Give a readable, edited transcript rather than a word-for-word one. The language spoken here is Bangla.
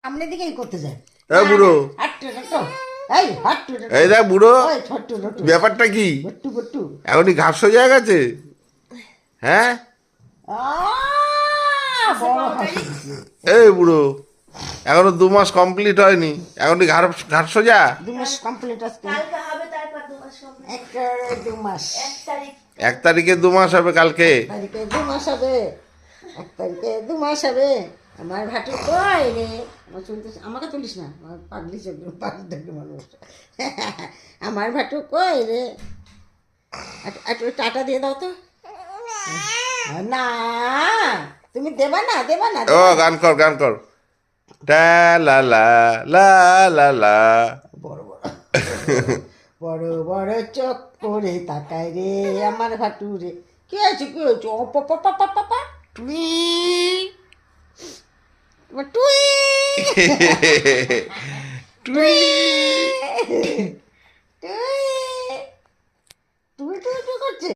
সামনের দিকেই করতে যায়। এ বুড়ো, হাট্টু হাট্টু, এই হাট্টু হাট্টু, এই দেখ বুড়ো, ওই ছোট্টু ছোট্টু, ব্যাপারটা কি? বট্টু বট্টু। এখনই ঘাস সোজা হয়ে গেছে? হ্যাঁ, বড় হাসি দিছে। এই বুড়ো, এখনো 2 মাস কমপ্লিট হয়নি, এখনই ঘাস সোজা? 2 মাস কমপ্লিট আজকে। কালকে হবে, তারপর 2 মাস হবে। একটা 2 মাস। 1 তারিখ। 1 তারিখে 2 মাস হবে কালকে। 1 তারিখে 2 মাস হবে। 1 তারিখে 2 মাস হবে। আমার ভাটু কই রে? আমার চলতেছে, আমাকে তুলিস না, আমার পাগলি চোখ, পাগলি দেখে মানুষ। আমার ভাটু কই রে? একটু টাটা দিয়ে দাও তো। না, তুমি দেবা না, দেবা না, ও দেবা না। গান কর, গান কর। টা লা লা লা লা লা। বড় বড় বড় বড় চোখ করে তাকায় রে আমার ভাটু রে। কি হয়েছে, কি হয়েছে? ও পাপা পাপা পাপা টুই, টুই টুই।